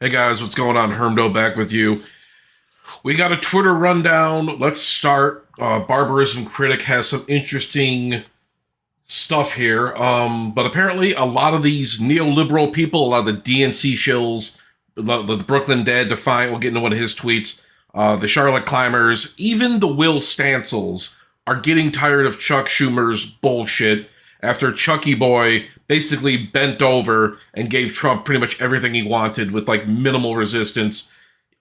Hey guys, what's going on? Hermdo back with you. We got a Twitter rundown. Let's start. Barbarism Critic has some interesting stuff here. But apparently, a lot of these neoliberal people, a lot of the DNC shills, the Brooklyn Dead Defiant, we'll get into one of his tweets, the Charlotte Climbers, even the Will Stancils are getting tired of Chuck Schumer's bullshit after Chucky Boy basically bent over and gave Trump pretty much everything he wanted with like minimal resistance.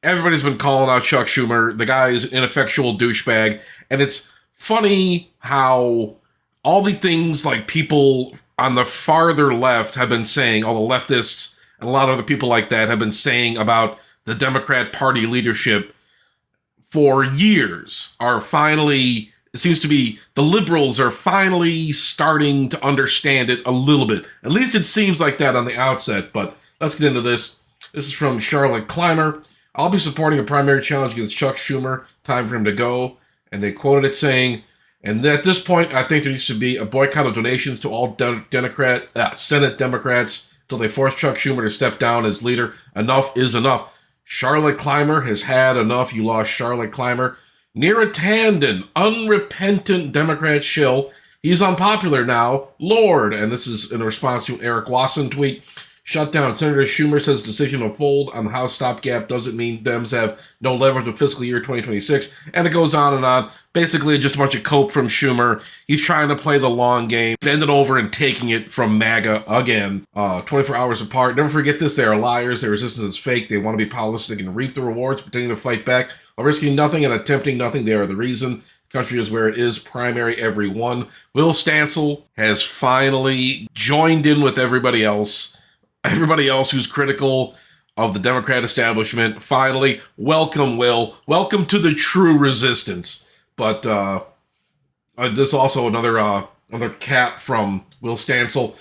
Everybody's been calling out Chuck Schumer. The guy is an ineffectual douchebag. And it's funny how all the things like people on the farther left have been saying, all the leftists and a lot of other people like that have been saying about the Democrat Party leadership for years are finally, it seems to be the liberals are finally starting to understand it a little bit. At least it seems like that on the outset, but let's get into this. This is from Charlotte Clymer. I'll be supporting a primary challenge against Chuck Schumer. Time for him to go. And they quoted it saying, and at this point, I think there needs to be a boycott of donations to all Senate Democrats until they force Chuck Schumer to step down as leader. Enough is enough. Charlotte Clymer has had enough. You lost Charlotte Clymer. Neera Tanden, unrepentant Democrat shill. He's unpopular now. Lord. And this is in response to an Eric Wasson tweet. Shut down. Senator Schumer says decision to fold on the House stopgap doesn't mean Dems have no leverage with fiscal year 2026. And it goes on and on. Basically, just a bunch of cope from Schumer. He's trying to play the long game, bending over and taking it from MAGA again. 24 hours apart. Never forget this. They are liars. Their resistance is fake. They want to be powerless. They can reap the rewards, pretending to fight back while risking nothing and attempting nothing. They are the reason. The country is where it is. Primary everyone. Will Stancil has finally joined in with everybody else. Everybody else who's critical of the Democrat establishment. Finally, welcome, Will. Welcome to the true resistance. But this also another cap from Will Stancil.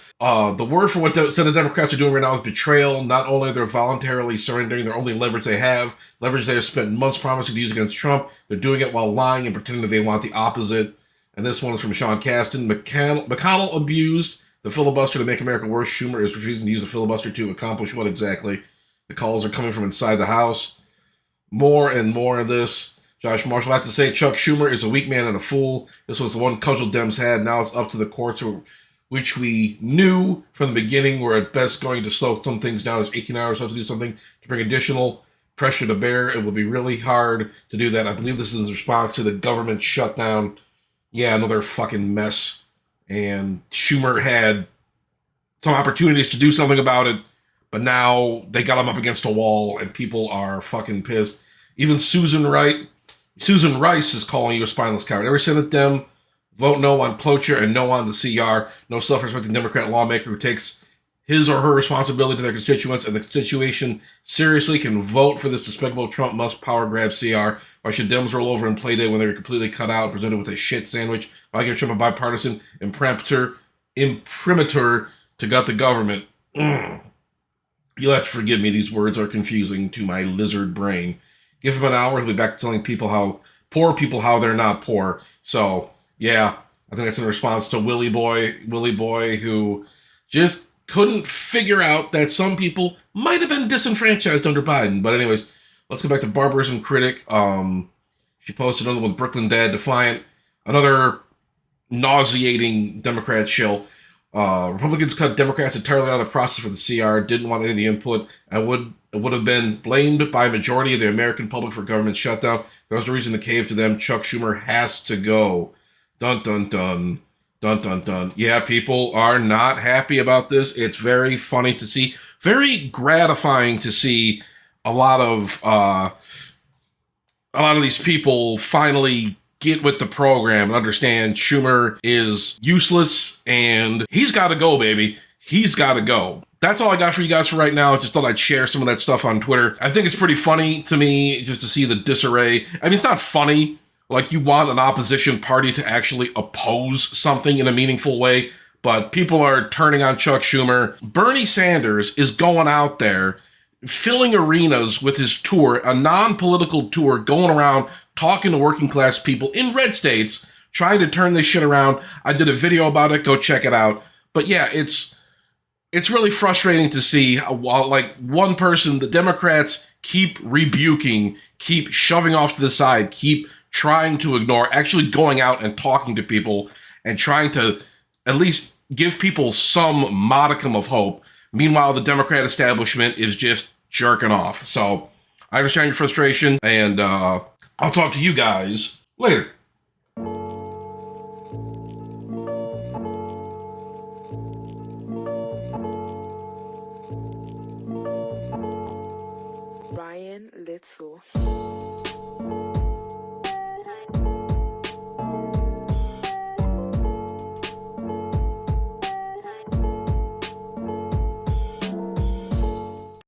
The word for what the Senate Democrats are doing right now is betrayal. Not only they're voluntarily surrendering their only leverage they have, leverage they have spent months promising to use against Trump, they're doing it while lying and pretending that they want the opposite. And this one is from Sean Casten. McConnell abused the filibuster to make America worse. Schumer is refusing to use the filibuster to accomplish what exactly? The calls are coming from inside the House. More and more of this. Josh Marshall, I have to say, Chuck Schumer is a weak man and a fool. This was the one cudgel Dems had. Now it's up to the courts, which we knew from the beginning were at best going to slow some things down. There's 18 hours left to do something to bring additional pressure to bear. It will be really hard to do that. I believe this is in response to the government shutdown. Yeah, another fucking mess. And Schumer had some opportunities to do something about it, but now they got him up against a wall and people are fucking pissed. Even Susan Rice is calling you a spineless coward. Every Senate Dem vote no on cloture and no on the CR. No self-respecting Democrat lawmaker who takes his or her responsibility to their constituents and the constitution seriously can vote for this despicable Trump must power grab CR. Why should Dems roll over in Playday when they were completely cut out and presented with a shit sandwich? Why give Trump a bipartisan imprimatur to gut the government? You'll have to forgive me. These words are confusing to my lizard brain. Give him an hour. He'll be back to telling poor people how they're not poor. So, yeah, I think that's in response to Willie Boy, who just couldn't figure out that some people might have been disenfranchised under Biden. But anyways, let's go back to Barbarism Critic. She posted another one, Brooklyn Dad Defiant. Another nauseating Democrat shill. Republicans cut Democrats entirely out of the process for the CR, didn't want any of the input, and it would have been blamed by a majority of the American public for government shutdown. There was no reason to cave to them. Chuck Schumer has to go. Dun, dun, dun. Dun, dun, dun. Yeah, people are not happy about this. It's very funny to see, very gratifying to see a lot of these people finally get with the program and understand Schumer is useless and he's got to go, baby. He's got to go. That's all I got for you guys for right now. Just thought I'd share some of that stuff on Twitter. I think it's pretty funny to me just to see the disarray. I mean, it's not funny. Like, you want an opposition party to actually oppose something in a meaningful way, but people are turning on Chuck Schumer. Bernie Sanders is going out there, filling arenas with his tour, a non-political tour, going around talking to working class people in red states, trying to turn this shit around. I did a video about it. Go check it out. But yeah, it's it's really frustrating to see how, while like one person, the Democrats keep rebuking, keep shoving off to the side, keep trying to ignore, actually going out and talking to people and trying to at least give people some modicum of hope. Meanwhile, the Democrat establishment is just jerking off. So I understand your frustration, and I'll talk to you guys later. Ryan Little.